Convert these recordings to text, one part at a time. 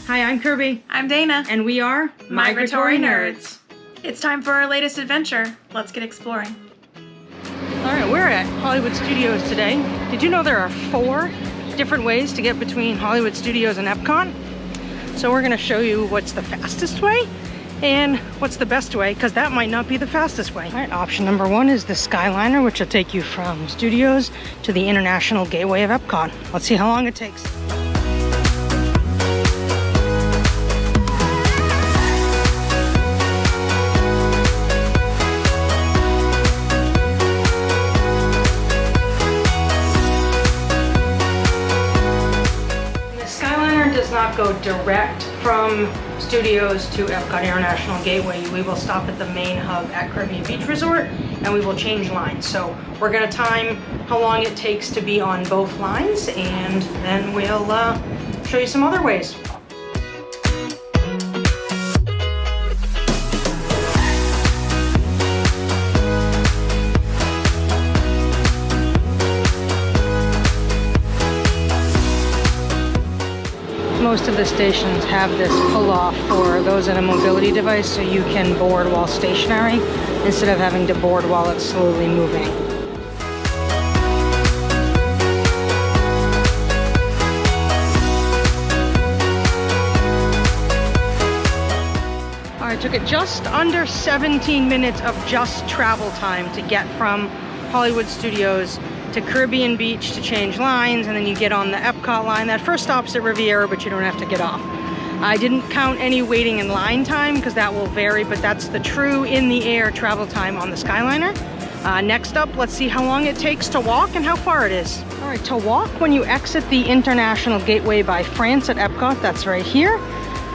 Hi, I'm Kirby. I'm Dana. And we are Migratory Nerds. It's time for our latest adventure. Let's get exploring. Alright, we're at Hollywood Studios today. Did you know there are 4 different ways to get between Hollywood Studios and Epcot? So we're going to show you what's the fastest way and what's the best way, because that might not be the fastest way. Alright, option number 1 is the Skyliner, which will take you from Studios to the International Gateway of Epcot. Let's see how long it takes. Does not go direct from Studios to Epcot International Gateway. We will stop at the main hub at Caribbean Beach Resort and we will change lines. So we're going to time how long it takes to be on both lines, and then we'll show you some other ways. Most of the stations have this pull-off for those in a mobility device, so you can board while stationary instead of having to board while it's slowly moving. Alright, took it just under 17 minutes of just travel time to get from Hollywood Studios to Caribbean Beach to change lines, and then you get on the Epcot line. That first stop's at Riviera, but you don't have to get off. I didn't count any waiting in line time because that will vary, but that's the true in the air travel time on the Skyliner. Next up, let's see how long it takes to walk and how far it is. All right, to walk, when you exit the International Gateway by France at Epcot, that's right here,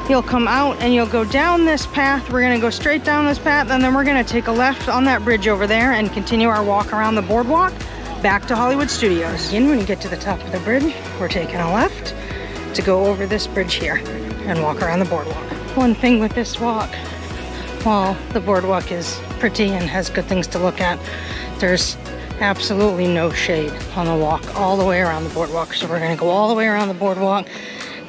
you'll come out and you'll go down this path. We're gonna go straight down this path, and then we're gonna take a left on that bridge over there and continue our walk around the boardwalk back to Hollywood Studios. Again, when you get to the top of the bridge, we're taking a left to go over this bridge here and walk around the boardwalk. One thing with this walk, while the boardwalk is pretty and has good things to look at, there's absolutely no shade on the walk all the way around the boardwalk. So we're gonna go all the way around the boardwalk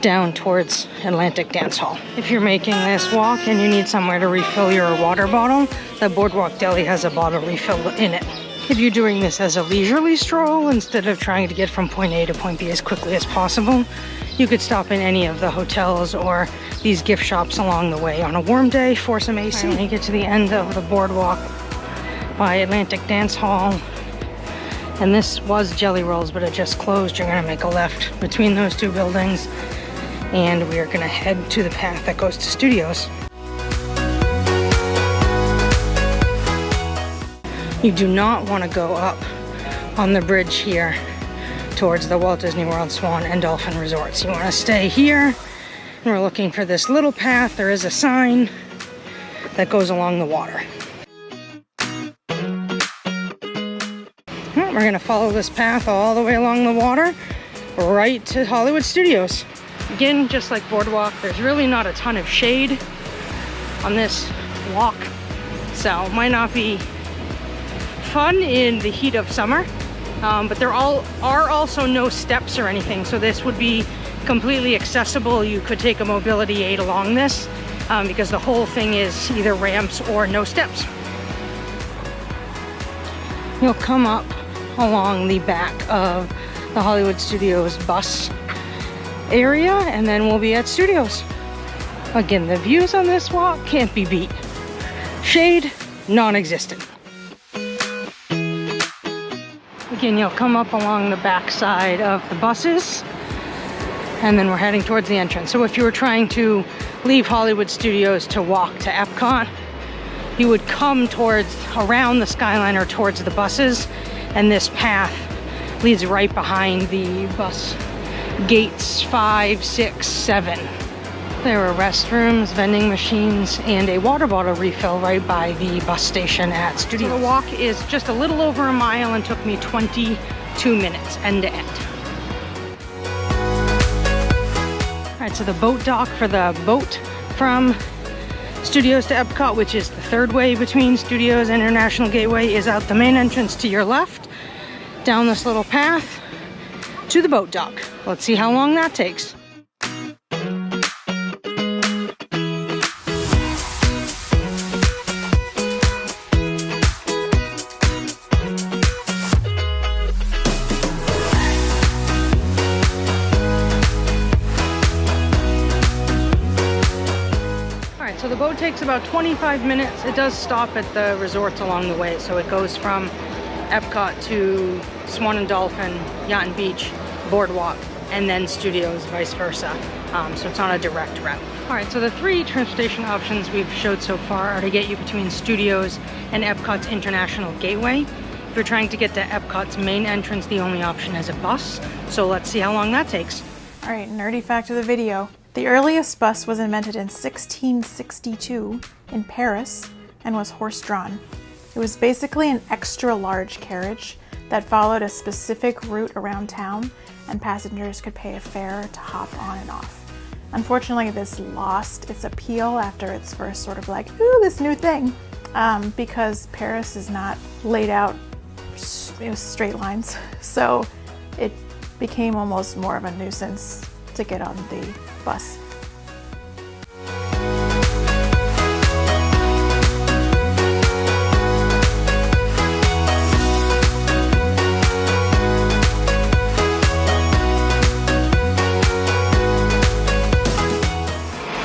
down towards Atlantic Dance Hall. If you're making this walk and you need somewhere to refill your water bottle, the Boardwalk Deli has a bottle refill in it. If you're doing this as a leisurely stroll, instead of trying to get from point A to point B as quickly as possible, you could stop in any of the hotels or these gift shops along the way on a warm day for some AC. When you get to the end of the boardwalk by Atlantic Dance Hall, and this was Jelly Rolls, but it just closed, you're gonna make a left between those 2 buildings, and we are gonna head to the path that goes to Studios. You do not want to go up on the bridge here towards the Walt Disney World Swan and Dolphin Resorts. You want to stay here, and we're looking for this little path. There is a sign that goes along the water. Alright, we're going to follow this path all the way along the water right to Hollywood Studios. Again, just like Boardwalk, there's really not a ton of shade on this walk, so it might not be fun in the heat of summer, but there are also no steps or anything, so this would be completely accessible. You could take a mobility aid along this because the whole thing is either ramps or no steps. You'll come up along the back of the Hollywood Studios bus area, and then we'll be at Studios. Again, the views on this walk can't be beat. Shade, non-existent. Again, you'll come up along the back side of the buses, and then we're heading towards the entrance. So if you were trying to leave Hollywood Studios to walk to Epcot, you would come around the Skyliner towards the buses, and this path leads right behind the bus gates 5, 6, 7. There are restrooms, vending machines, and a water bottle refill right by the bus station at Studios. So the walk is just a little over a mile and took me 22 minutes end to end. All right, so the boat dock for the boat from Studios to Epcot, which is the 3rd way between Studios and International Gateway, is out the main entrance to your left, down this little path to the boat dock. Let's see how long that takes. so the boat takes about 25 minutes. It does stop at the resorts along the way. So it goes from Epcot to Swan and Dolphin, Yacht and Beach, Boardwalk, and then Studios, vice versa. So it's not a direct route. All right, so the 3 transportation options we've showed so far are to get you between Studios and Epcot's International Gateway. If you're trying to get to Epcot's main entrance, the only option is a bus. So let's see how long that takes. All right, nerdy fact of the video. The earliest bus was invented in 1662 in Paris and was horse-drawn. It was basically an extra large carriage that followed a specific route around town, and passengers could pay a fare to hop on and off. Unfortunately, this lost its appeal after its first sort of like, ooh, this new thing, because Paris is not laid out straight lines. So it became almost more of a nuisance to get on the bus.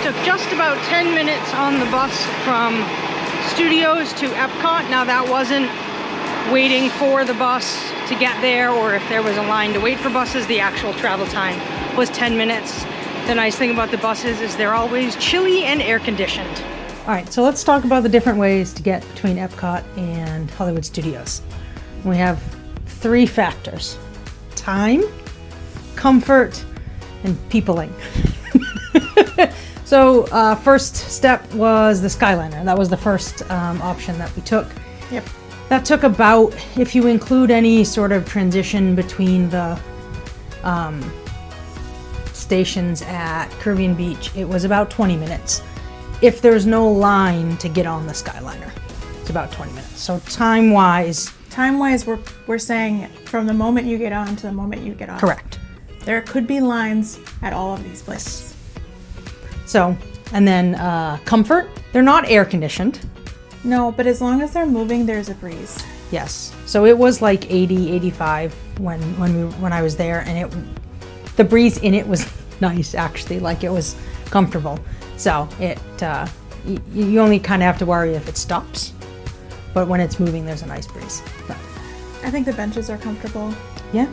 Took just about 10 minutes on the bus from Studios to Epcot. Now that wasn't waiting for the bus to get there, or if there was a line to wait for buses. The actual travel time was 10 minutes. The nice thing about the buses is they're always chilly and air conditioned. All right, so let's talk about the different ways to get between Epcot and Hollywood Studios. We have 3 factors: time, comfort, and peopling. So first step was the Skyliner. That was the first option that we took. Yep. That took about, if you include any sort of transition between the stations at Caribbean Beach, it was about 20 minutes. If there's no line to get on the Skyliner, it's about 20 minutes. So time-wise, we're saying from the moment you get on to the moment you get off. correct. There could be lines at all of these places. So, and then comfort, they're not air conditioned. No, but as long as they're moving, there's a breeze. Yes. So it was like 80, 85 when I was there, and the breeze in it was nice, actually. Like, it was comfortable. So it you only kind of have to worry if it stops, but when it's moving, there's a nice breeze. But, I think the benches are comfortable. yeah.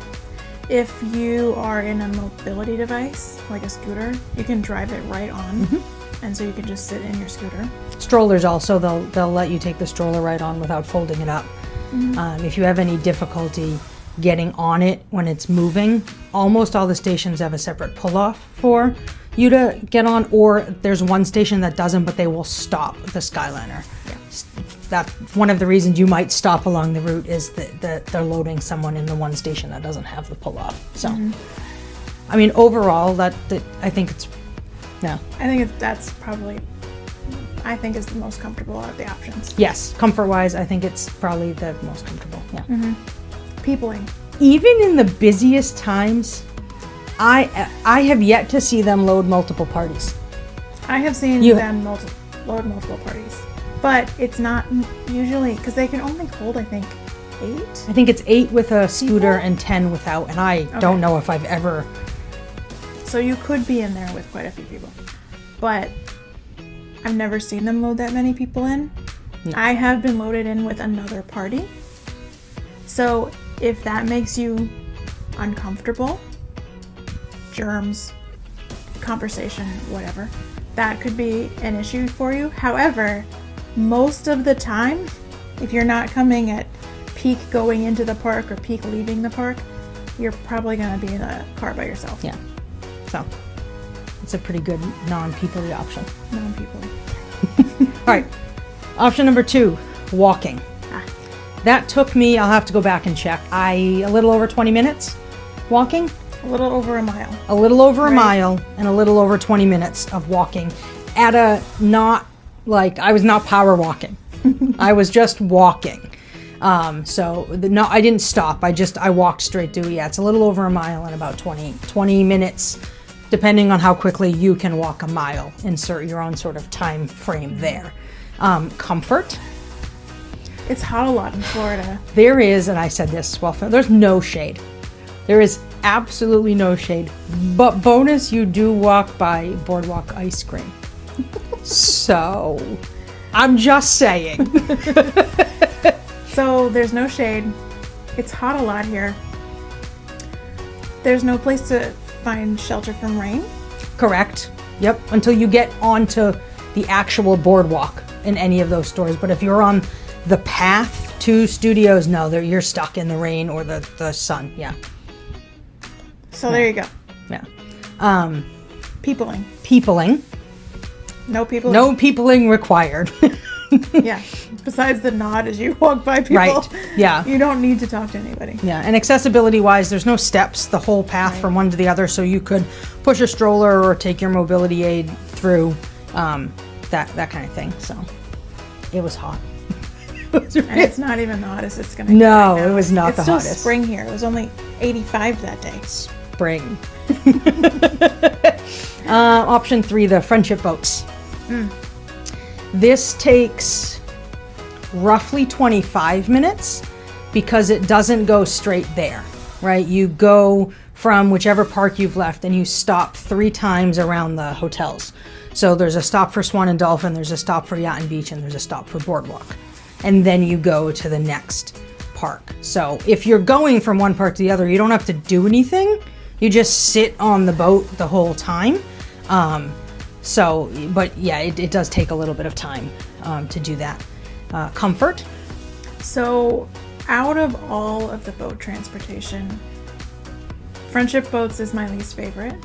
If you are in a mobility device, like a scooter, you can drive it right on, and so you can just sit in your scooter. Strollers also, they'll let you take the stroller right on without folding it up. If you have any difficulty getting on it when it's moving, almost all the stations have a separate pull-off for you to get on, or there's one station that doesn't, but they will stop the Skyliner. Yeah. That's one of the reasons you might stop along the route, is that they're loading someone in the one station that doesn't have the pull-off. So, I mean, overall, that I think it's, yeah. I think that's probably, I think is the most comfortable out of the options. Yes, comfort-wise, I think it's probably the most comfortable, yeah. Peopling. Even in the busiest times, I have yet to see them load multiple parties. I have seen them load multiple parties, but it's not usually, because they can only hold, I think, 8? I think it's 8 with a scooter and 10 without, and I don't know if I've ever... So you could be in there with quite a few people, but I've never seen them load that many people in. No. I have been loaded in with another party. So if that makes you uncomfortable, germs, conversation, whatever, that could be an issue for you. However, most of the time, if you're not coming at peak going into the park or peak leaving the park, you're probably going to be in a car by yourself. Yeah. So it's a pretty good non-people-y option. Non-people. All right. Option number 2, walking. That took me, I'll have to go back and check, a little over 20 minutes walking. A little over a mile. A little over a mile and a little over 20 minutes of walking at a not, like, I was not power walking. I was just walking. No, I didn't stop. I walked straight to, it's a little over a mile and about 20 minutes, depending on how quickly you can walk a mile. Insert your own sort of time frame there. Comfort. It's hot a lot in Florida. There is, and I said this, well, there's no shade. There is absolutely no shade. But bonus, you do walk by Boardwalk ice cream. So, I'm just saying. So there's no shade. It's hot a lot here. There's no place to find shelter from rain. Correct. Yep. Until you get onto the actual boardwalk in any of those stores. But if you're on the path to studios, no, you're stuck in the rain or the sun. Yeah. So there you go. Yeah. Peopling. Peopling. No peopling. No peopling required. Yeah. Besides the nod as you walk by people. Right. Yeah. You don't need to talk to anybody. Yeah. And accessibility wise, there's no steps the whole path from one to the other. So you could push a stroller or take your mobility aid through that kind of thing. So it was hot. And it's not even the hottest it's going to No, right now. it was not it's the still hottest. Spring here. It was only 85 that day. Spring. Option 3, the friendship boats. This takes roughly 25 minutes because it doesn't go straight there, right? You go from whichever park you've left and you stop 3 times around the hotels. So there's a stop for Swan and Dolphin, there's a stop for Yacht and Beach, and there's a stop for Boardwalk. And then you go to the next park. So if you're going from one park to the other, you don't have to do anything. You just sit on the boat the whole time. But yeah, it does take a little bit of time to do that. Comfort. So out of all of the boat transportation, friendship boats is my least favorite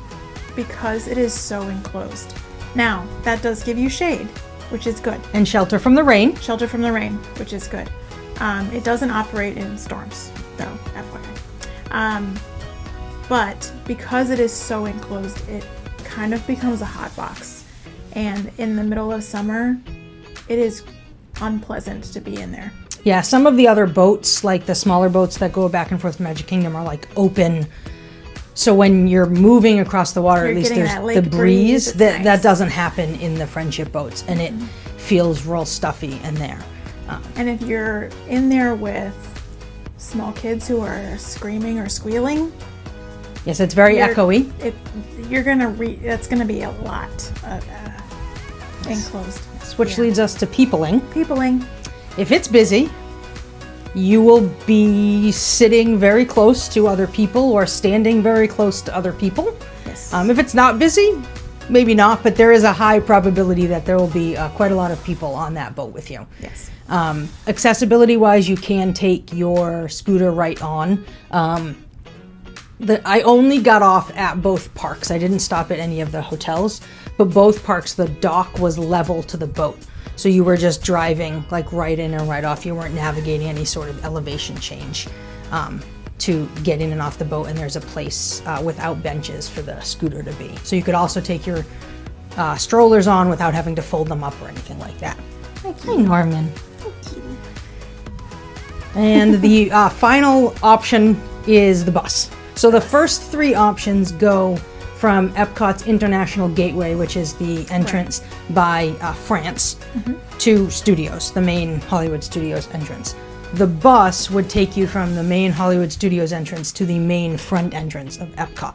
because it is so enclosed. Now, that does give you shade, which is good. And shelter from the rain. Shelter from the rain, which is good. It doesn't operate in storms, though, FYI. But because it is so enclosed, it kind of becomes a hot box. And in the middle of summer, it is unpleasant to be in there. Yeah, some of the other boats, like the smaller boats that go back and forth to Magic Kingdom, are like open. So when you're moving across the water, You're at least getting there's that lake the breeze. nice. That doesn't happen in the friendship boats, and it feels real stuffy in there. And if you're in there with small kids who are screaming or squealing, Yes, it's very echoey. That's gonna be a lot of enclosed. Which leads us to peopling. Peopling. If it's busy, you will be sitting very close to other people or standing very close to other people. Yes. If it's not busy, maybe not, but there is a high probability that there will be quite a lot of people on that boat with you. Yes. Accessibility wise, you can take your scooter right on. I only got off at both parks. I didn't stop at any of the hotels, but both parks, the dock was level to the boat. So you were just driving like right in or right off. You weren't navigating any sort of elevation change to get in and off the boat. And there's a place without benches for the scooter to be. So you could also take your strollers on without having to fold them up or anything like that. Hi, Norman. And the final option is the bus. So the first 3 options go from Epcot's International Gateway, which is the entrance by France, to Studios, the main Hollywood Studios entrance. The bus would take you from the main Hollywood Studios entrance to the main front entrance of Epcot.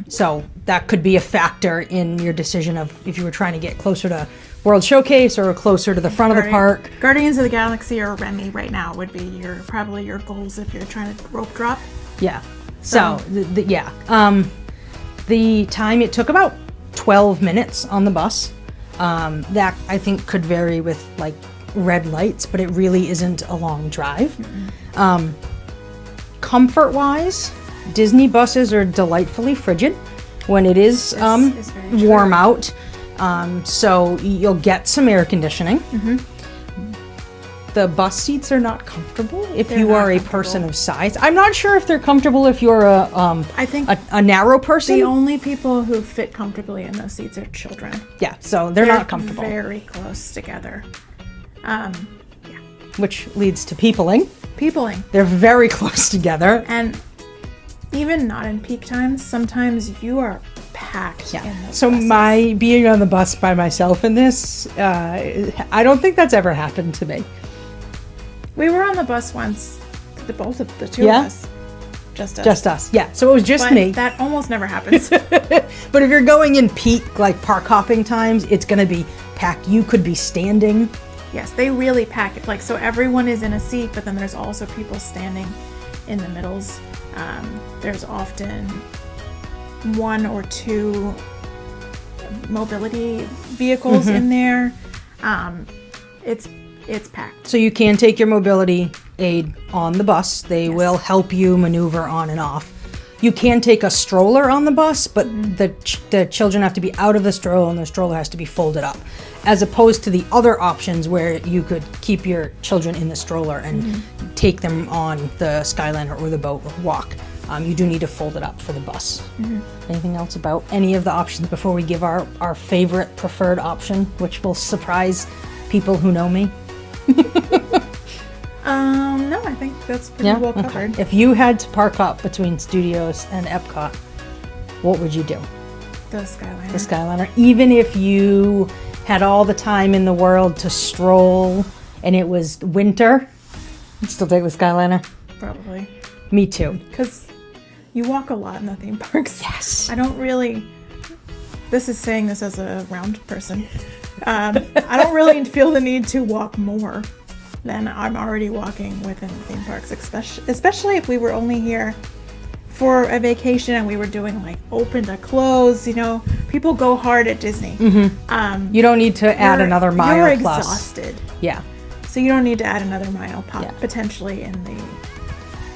So that could be a factor in your decision of if you were trying to get closer to World Showcase or closer to the front of the park. Guardians of the Galaxy or Remy right now would be probably your goals if you're trying to rope drop. Yeah. So the time it took about 12 minutes on the bus. That I think could vary with like red lights, but it really isn't a long drive. Comfort wise, Disney buses are delightfully frigid when it is warm out. So you'll get some air conditioning. The bus seats are not comfortable if you are a person of size. I'm not sure if they're comfortable if you're I think a narrow person. the only people who fit comfortably in those seats are children. Yeah, so they're not comfortable. Very close together. Which leads to peopling. Peopling. They're very close together. And even not in peak times, sometimes you are packed in those So buses. my being on the bus by myself in this, I don't think that's ever happened to me. We were on the bus once, the two of us, Just us. Just us, yeah. So it was just But me. that almost never happens. But if you're going in peak, like park hopping times, it's gonna be packed. You could be standing. Yes, they really pack it. Like, so everyone is in a seat, but then there's also people standing in the middles. There's often 1 or 2 mobility vehicles in there. It's packed. So you can take your mobility aid on the bus. They will help you maneuver on and off. You can take a stroller on the bus, but the children have to be out of the stroller and the stroller has to be folded up. As opposed to the other options where you could keep your children in the stroller and take them on the Skyliner or the boat or walk. You do need to fold it up for the bus. Anything else about any of the options before we give our favorite preferred option, which will surprise people who know me? No, I think that's pretty well covered. Okay. If you had to park up between Studios and Epcot, what would you do? The Skyliner. The Skyliner. Even if you had all the time in the world to stroll and it was winter, you'd still take the Skyliner? Probably. Me too. Because you walk a lot in the theme parks. Yes. I don't really, this is saying this as a round person, I don't really feel the need to walk more than I'm already walking within the theme parks, especially if we were only here for a vacation and we were doing like open to close. You know, people go hard at Disney. You don't need to add another mile you're plus. Exhausted. Yeah. So you don't need to add another mile Yeah. potentially in the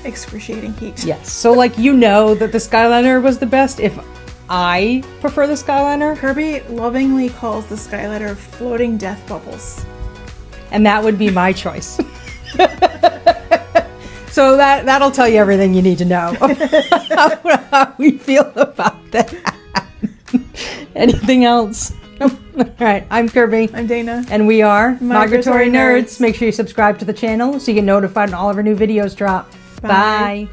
excruciating heat. Yes. So like you know that the Skyliner was the best. If I prefer the Skyliner, Kirby lovingly calls the Skyliner floating death bubbles. and that would be my choice. So that'll tell you everything you need to know how we feel about that. Anything else? All right, I'm Kirby. I'm Dana. And we are Migratory Migratory Nerds. Nerds. Make sure you subscribe to the channel so you get notified when all of our new videos drop. Bye. Bye.